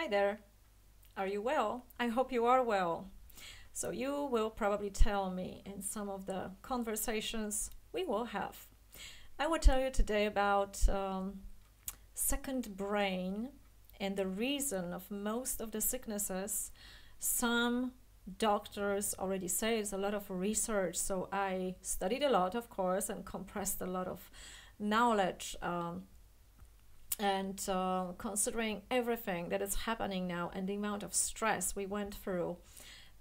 Hi there. Are you well? I hope you are well. So you will probably tell me in some of the conversations we will have. I will tell you today about second brain and the reason of most of the sicknesses. Some doctors already say it's a lot of research, so I studied a lot, of course, and compressed a lot of knowledge. And considering everything that is happening now and the amount of stress we went through,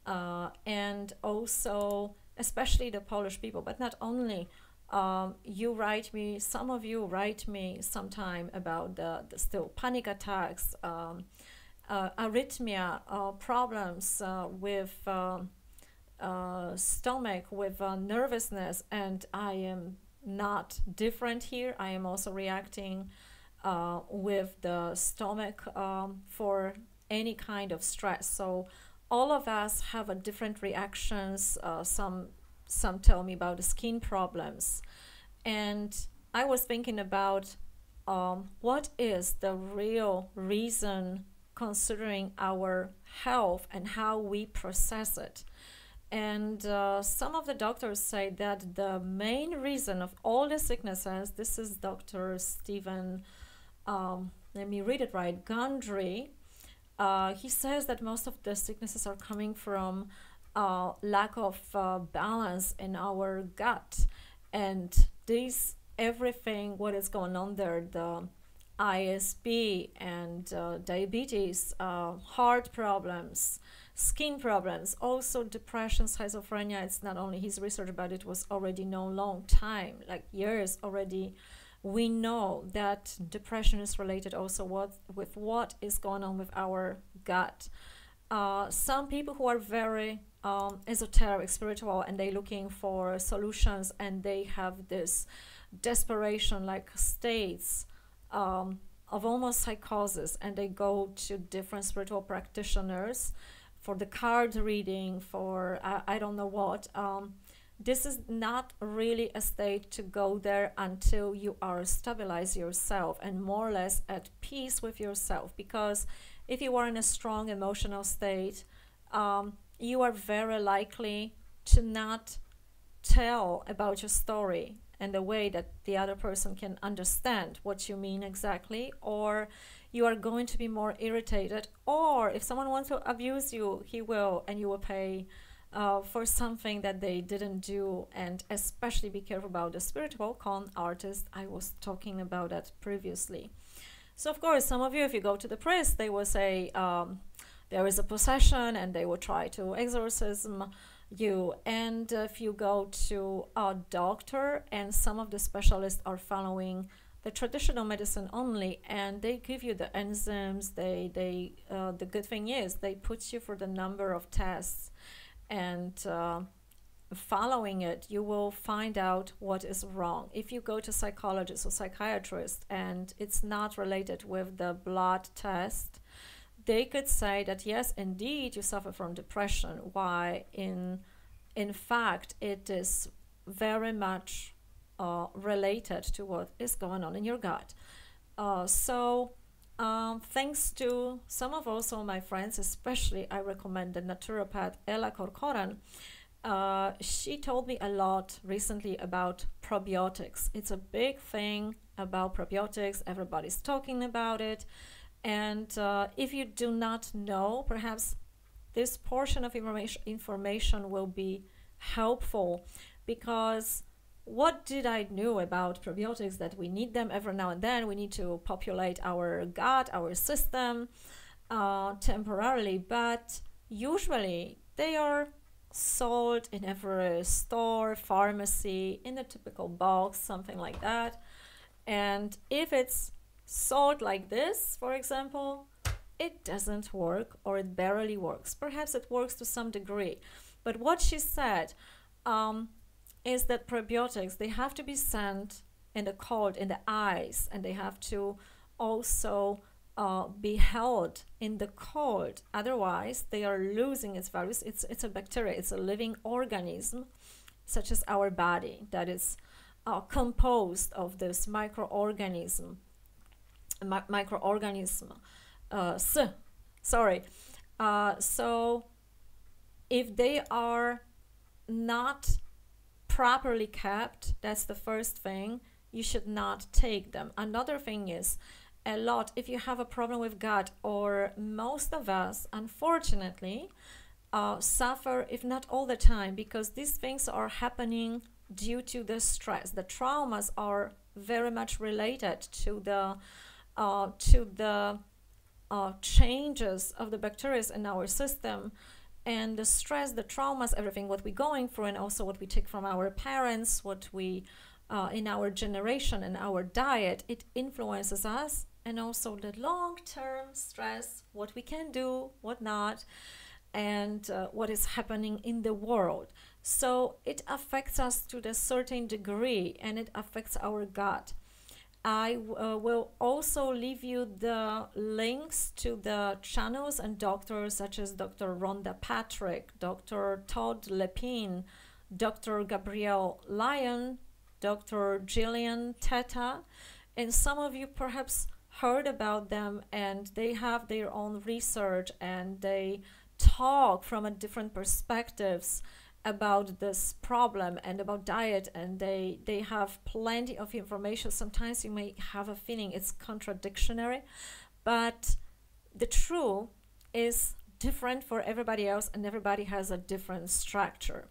and also especially the Polish people, but not only, you write me, some of you write me sometime about the still panic attacks, arrhythmia, problems with stomach, with nervousness, and I am not different here. I am also reacting with the stomach for any kind of stress. So all of us have a different reactions. Some tell me about the skin problems, and I was thinking about what is the real reason considering our health and how we process it. And some of the doctors say that the main reason of all the sicknesses, this is Dr. Steven, let me read it right, Gundry. He says that most of the sicknesses are coming from lack of balance in our gut. And this, everything, what is going on there, the ISB and diabetes, heart problems, skin problems, also depression, schizophrenia. It's not only his research, but it was already known long time, like years already. We know that depression is related also with what is going on with our gut. Some people who are very esoteric, spiritual, and they're looking for solutions, and they have this desperation like states of almost psychosis, and they go to different spiritual practitioners for the card reading, for I don't know what. This is not really a state to go there until you are stabilized yourself and more or less at peace with yourself. Because if you are in a strong emotional state, you are very likely to not tell about your story in the way that the other person can understand what you mean exactly, or you are going to be more irritated, or if someone wants to abuse you, he will, and you will pay for something that they didn't do. And especially be careful about the spiritual con artist. I was talking about that previously. So of course, some of you, if you go to the priest, they will say there is a possession, and they will try to exorcism you. And if you go to a doctor, and some of the specialists are following the traditional medicine only, and they give you the enzymes, the good thing is they put you for the number of tests, and following it, you will find out what is wrong. If you go to psychologist or psychiatrist and it's not related with the blood test, they could say that yes, indeed, you suffer from depression. Why in fact it is very much related to what is going on in your gut. Thanks to some of also my friends, especially I recommend the naturopath Ella Corcoran. She told me a lot recently about probiotics. It's a big thing about probiotics. Everybody's talking about it. And if you do not know, perhaps this portion of information will be helpful, because what did I know about probiotics? That we need them every now and then. We need to populate our gut, our system temporarily, but usually they are sold in every store, pharmacy, in a typical box, something like that. And if it's sold like this, for example, it doesn't work, or it barely works. Perhaps it works to some degree. But what she said is that probiotics, they have to be sent in the cold, in the ice, and they have to also be held in the cold. Otherwise, they are losing its values. It's a bacteria. It's a living organism, such as our body, that is composed of this microorganism. Sorry. So if they are not properly kept, that's the first thing, you should not take them. Another thing is, a lot, if you have a problem with gut, or most of us, unfortunately, suffer, if not all the time, because these things are happening due to the stress. The traumas are very much related to the changes of the bacteria in our system, and the stress, the traumas, everything what we're going through, and also what we take from our parents, what we in our generation and our diet, it influences us, and also the long-term stress, what we can do, what not, and what is happening in the world. So it affects us to a certain degree, and it affects our gut. I will also leave you the links to the channels and doctors such as Dr. Rhonda Patrick, Dr. Todd Lepine, Dr. Gabrielle Lyon, Dr. Jillian Teta, and some of you perhaps heard about them, and they have their own research, and they talk from a different perspectives about this problem and about diet, and they have plenty of information. Sometimes you may have a feeling it's contradictory, but the truth is different for everybody else, and everybody has a different structure.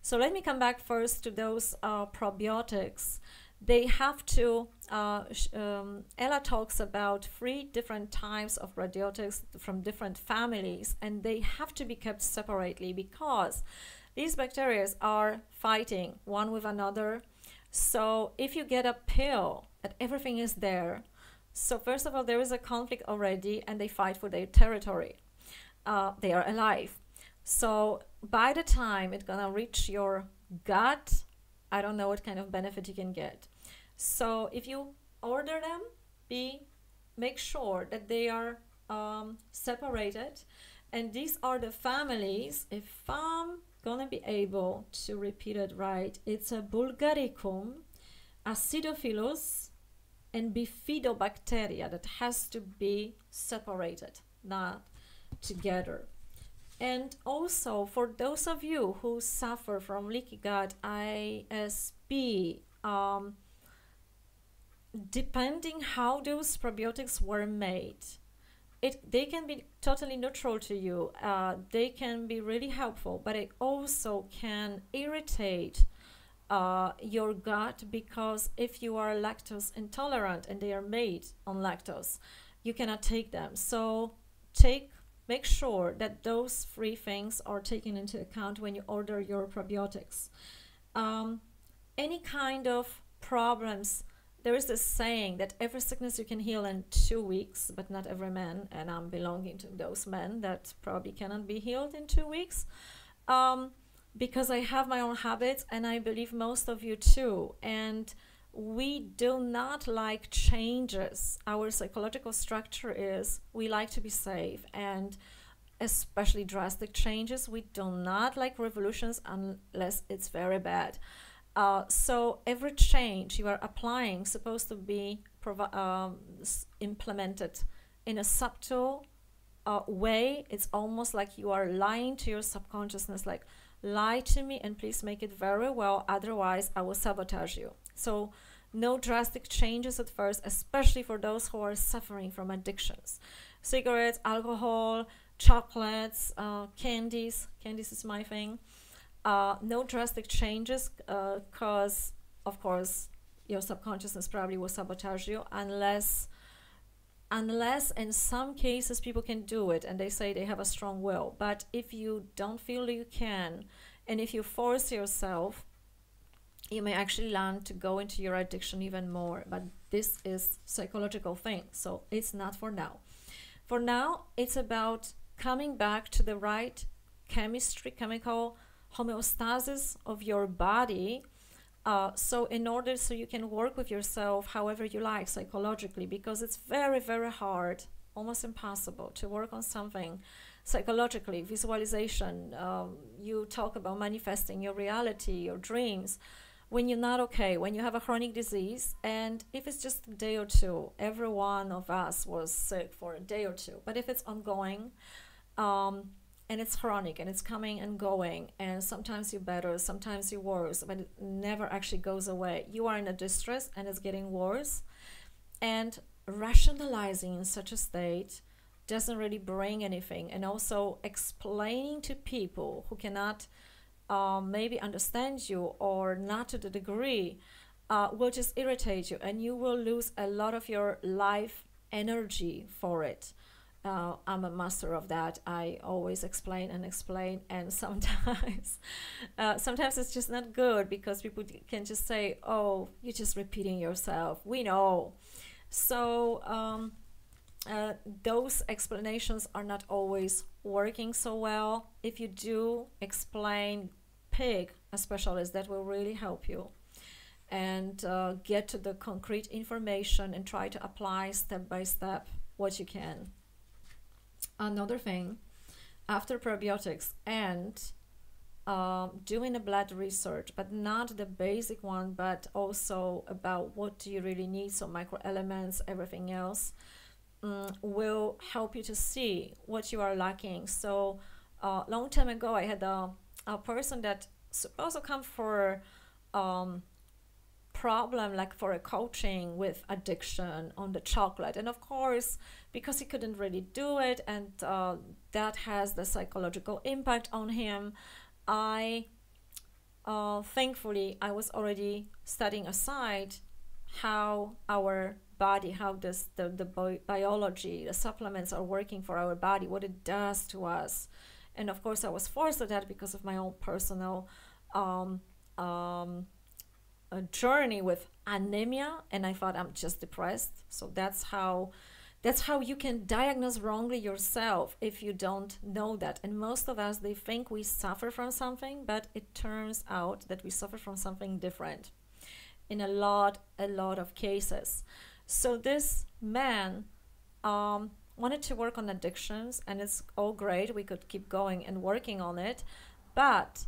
So let me come back first to those probiotics. They have to, Ella talks about 3 different types of probiotics from different families, and they have to be kept separately because these bacteria are fighting one with another. So if you get a pill that everything is there, so first of all, there is a conflict already, and they fight for their territory. They are alive. So by the time it's gonna reach your gut, I don't know what kind of benefit you can get. So if you order them, make sure that they are separated. And these are the families, if I'm gonna be able to repeat it right, it's a bulgaricum, acidophilus, and bifidobacteria that has to be separated, not together. And also for those of you who suffer from leaky gut, ISP, depending how those probiotics were made, they can be totally neutral to you. They can be really helpful, but it also can irritate your gut, because if you are lactose intolerant and they are made on lactose, you cannot take them. So make sure that those 3 things are taken into account when you order your probiotics. Any kind of problems, there is this saying that every sickness you can heal in 2 weeks, but not every man, and I'm belonging to those men that probably cannot be healed in 2 weeks, because I have my own habits, and I believe most of you too, and we do not like changes. Our psychological structure is we like to be safe, and especially drastic changes. We do not like revolutions unless it's very bad. So every change you are applying is supposed to be implemented in a subtle way. It's almost like you are lying to your subconsciousness, like, lie to me and please make it very well, otherwise I will sabotage you. So no drastic changes at first, especially for those who are suffering from addictions. Cigarettes, alcohol, chocolates, candies. Candies is my thing. No drastic changes, because of course your subconsciousness probably will sabotage you, unless in some cases people can do it and they say they have a strong will. But if you don't feel you can, and if you force yourself, you may actually learn to go into your addiction even more. But this is psychological thing, so it's not for now. For now, it's about coming back to the right chemical homeostasis of your body, so you can work with yourself however you like psychologically, because it's very, very hard, almost impossible to work on something psychologically. Visualization, you talk about manifesting your reality, your dreams, when you're not okay, when you have a chronic disease, and if it's just a day or two, every one of us was sick for a day or two. But if it's ongoing, and it's chronic and it's coming and going, and sometimes you're better, sometimes you're worse, but it never actually goes away, you are in a distress and it's getting worse. And rationalizing in such a state doesn't really bring anything. And also explaining to people who cannot maybe understand you, or not to the degree, will just irritate you, and you will lose a lot of your life energy for it. I'm a master of that. I always explain and explain, and sometimes sometimes it's just not good, because people can just say, oh, you're just repeating yourself, we know. So those explanations are not always working so well. If you do explain, pick a specialist that will really help you, and get to the concrete information and try to apply step by step what you can. Another thing, after probiotics and doing a blood research, but not the basic one, but also about what do you really need, so microelements, everything else, will help you to see what you are lacking. So long time ago, I had a person that also come for problem, like for a coaching with addiction on the chocolate. And of course, because he couldn't really do it, and that has the psychological impact on him, I thankfully I was already studying aside how our body, how the biology, the supplements are working for our body, what it does to us. And of course I was forced to that because of my own personal a journey with anemia, and I thought I'm just depressed. So that's how you can diagnose wrongly yourself if you don't know that. And most of us, they think we suffer from something, but it turns out that we suffer from something different in a lot of cases. So this man wanted to work on addictions, and it's all great, we could keep going and working on it, but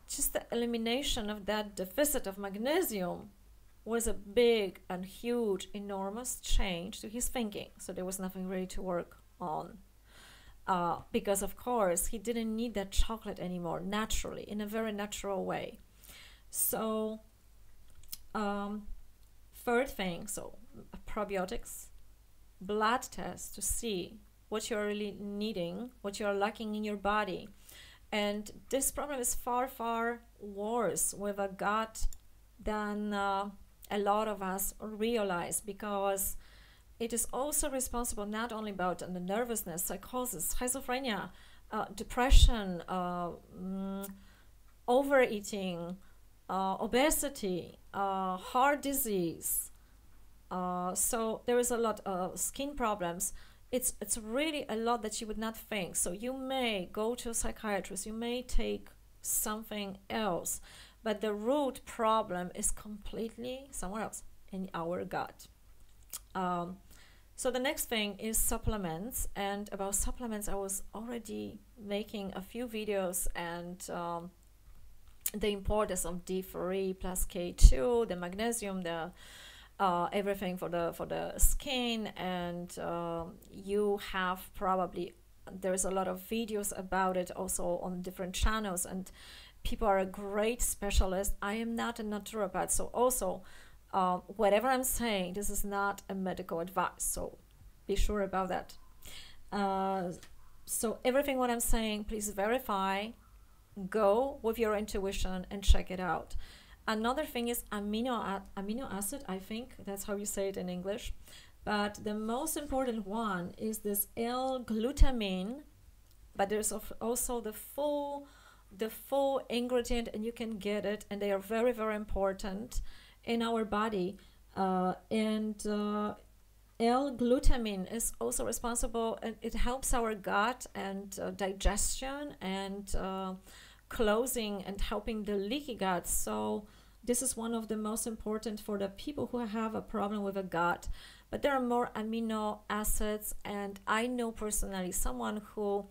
just the elimination of that deficit of magnesium was a big and huge, enormous change to his thinking. So there was nothing really to work on, because of course he didn't need that chocolate anymore, naturally, in a very natural way. So third thing, so probiotics, blood test to see what you're really needing, what you're lacking in your body. And this problem is far worse with a gut than a lot of us realize, because it is also responsible not only about the nervousness, psychosis, schizophrenia, depression, overeating, obesity, heart disease. So there is a lot of skin problems. It's really a lot that you would not think. So you may go to a psychiatrist, you may take something else, but the root problem is completely somewhere else in our gut. So the next thing is supplements. And about supplements, I was already making a few videos, and the importance of D3 plus K2, the magnesium, the everything for the skin. And you have probably, there's a lot of videos about it also on different channels, and people are a great specialist. I am not a naturopath, so also whatever I'm saying, this is not a medical advice, so be sure about that. So everything what I'm saying, please verify, go with your intuition and check it out. Another thing is amino acid, I think that's how you say it in English. But the most important one is this L-Glutamine, but there's also the full ingredient, and you can get it, and they are very important in our body. L-Glutamine is also responsible, and it helps our gut and digestion and closing and helping the leaky gut. So this is one of the most important for the people who have a problem with a gut. But there are more amino acids, and I know personally someone who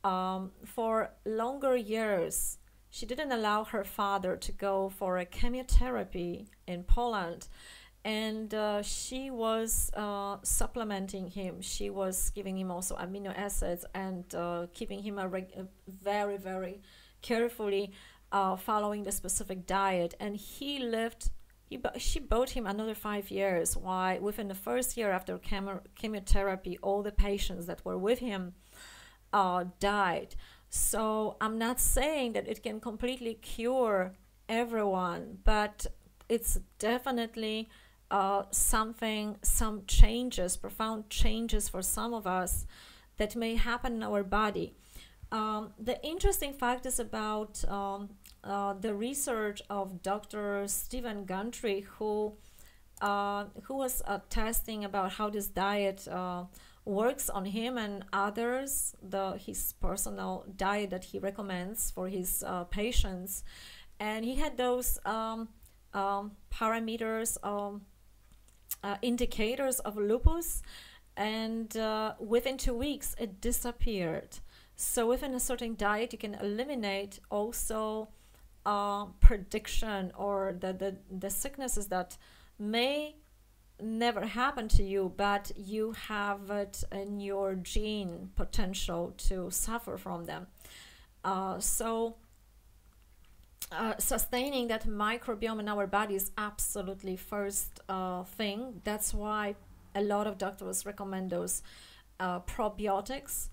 for longer years she didn't allow her father to go for a chemotherapy in Poland, and she was supplementing him. She was giving him also amino acids and keeping him a very, very carefully following the specific diet. And he lived, she bought him another 5 years. Why? Within the first year after chemotherapy, all the patients that were with him died. So I'm not saying that it can completely cure everyone, but it's definitely some changes, profound changes for some of us that may happen in our body. The interesting fact is about the research of Dr. Steven Gundry, who was testing about how this diet works on him and others, his personal diet that he recommends for his patients. And he had those parameters, indicators of lupus, and within 2 weeks it disappeared. So within a certain diet you can eliminate also prediction or the sicknesses that may never happen to you, but you have it in your gene potential to suffer from them. Sustaining that microbiome in our body is absolutely first thing. That's why a lot of doctors recommend those probiotics.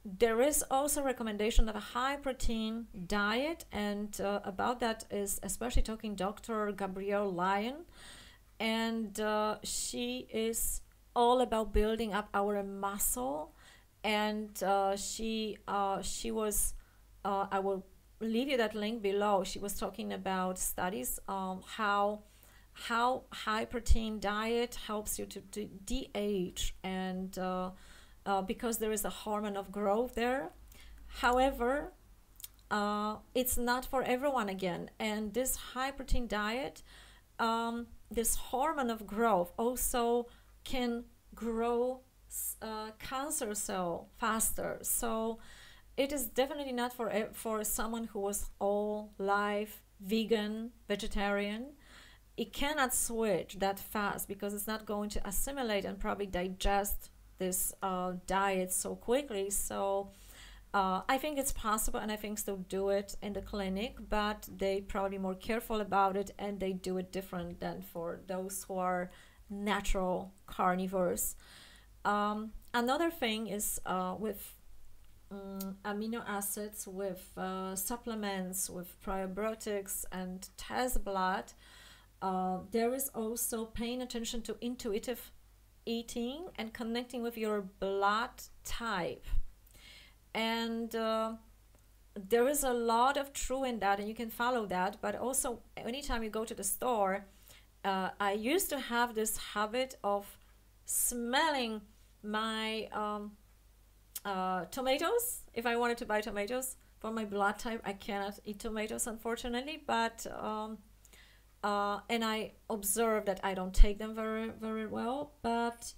There is also recommendation of a high protein diet, and about that is especially talking Dr. Gabrielle Lyon, and she is all about building up our muscle, and she was I will leave you that link below. She was talking about studies how high protein diet helps you to de-age, and because there is a hormone of growth there. However, it's not for everyone again, and this high protein diet, this hormone of growth also can grow cancer cell faster. So it is definitely not for someone who was all life vegan, vegetarian. It cannot switch that fast because it's not going to assimilate and probably digest this diet so quickly. So I think it's possible, and I think they'll do it in the clinic, but they probably more careful about it, and they do it different than for those who are natural carnivores. Another thing is with amino acids, with supplements, with probiotics and test blood, there is also paying attention to intuitive eating and connecting with your blood type. And there is a lot of truth in that, and you can follow that. But also, anytime you go to the store, I used to have this habit of smelling my tomatoes. If I wanted to buy tomatoes for my blood type, I cannot eat tomatoes, unfortunately, but and I observe that I don't take them very, very well. But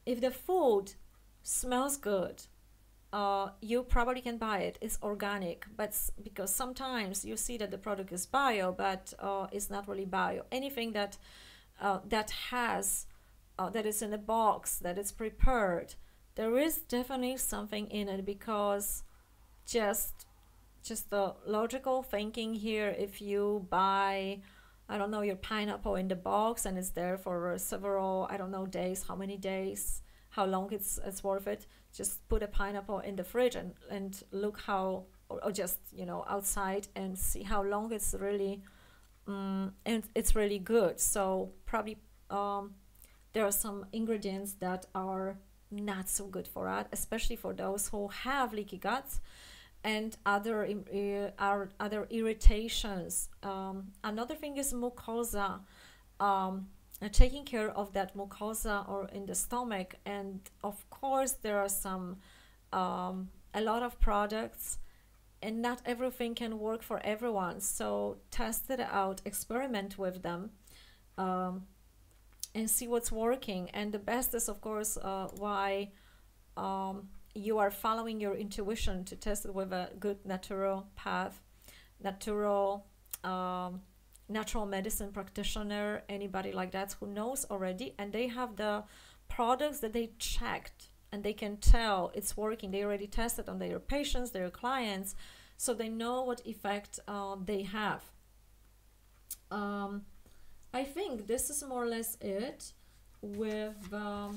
if the food smells good, you probably can buy it. It's organic, but because sometimes you see that the product is bio, but it's not really bio. Anything that that is in a box, that is prepared, there is definitely something in it, because just the logical thinking here, if you buy, I don't know, your pineapple in the box and it's there for several, I don't know, days, how many days, how long it's worth it, just put a pineapple in the fridge and look how, or just, you know, outside, and see how long it's really, and it's really good. So probably there are some ingredients that are not so good for us, especially for those who have leaky guts and other irritations. Another thing is mucosa, taking care of that mucosa or in the stomach. And of course there are some a lot of products, and not everything can work for everyone, so test it out, experiment with them, and see what's working. And the best is, of course, why you are following your intuition to test it with a good naturopath, natural natural medicine practitioner, anybody like that who knows already, and they have the products that they checked and they can tell it's working. They already tested on their patients, their clients, so they know what effect they have. I think this is more or less it with the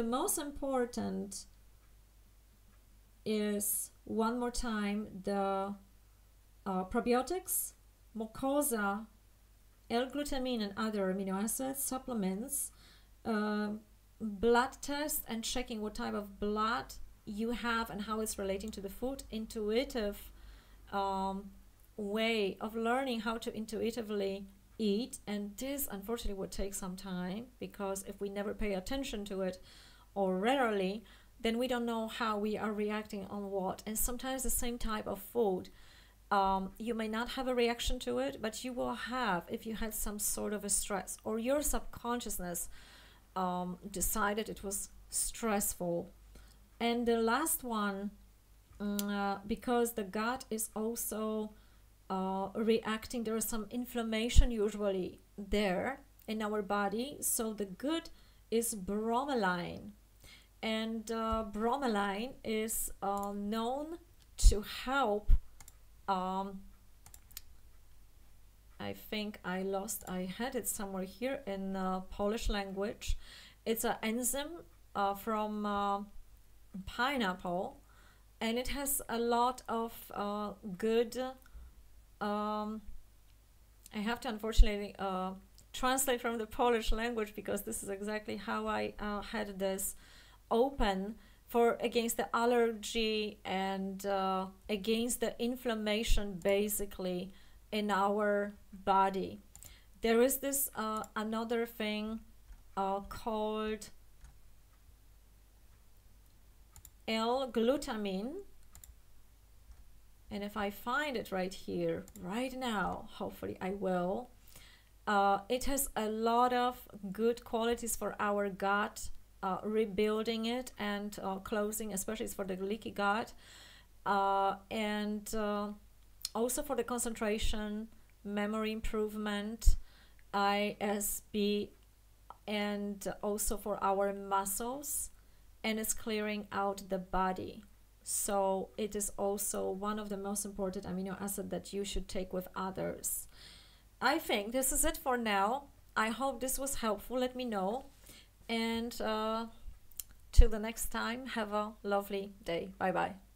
most important is, one more time, the probiotics, mucosa, L-Glutamine and other amino acids, supplements, blood test and checking what type of blood you have and how it's relating to the food, intuitive way of learning how to intuitively eat. And this unfortunately would take some time, because if we never pay attention to it, or rarely, then we don't know how we are reacting on what. And sometimes the same type of food, you may not have a reaction to it, but you will have if you had some sort of a stress, or your subconsciousness decided it was stressful. And the last one, because the gut is also reacting, there is some inflammation usually there in our body. So the good is bromelain, and bromelain is known to help. I think I had it somewhere here in Polish language. It's an enzyme from pineapple, and it has a lot of good, I have to unfortunately translate from the Polish language, because this is exactly how I had this open, for against the allergy and against the inflammation basically in our body. There is this another thing called L-Glutamine, and if I find it right here right now, hopefully I will, it has a lot of good qualities for our gut, rebuilding it and closing, especially for the leaky gut, and also for the concentration, memory improvement, ISB, and also for our muscles, and it's clearing out the body. So it is also one of the most important amino acids that you should take with others. I think this is it for now. I hope this was helpful. Let me know. And till the next time, have a lovely day. Bye bye.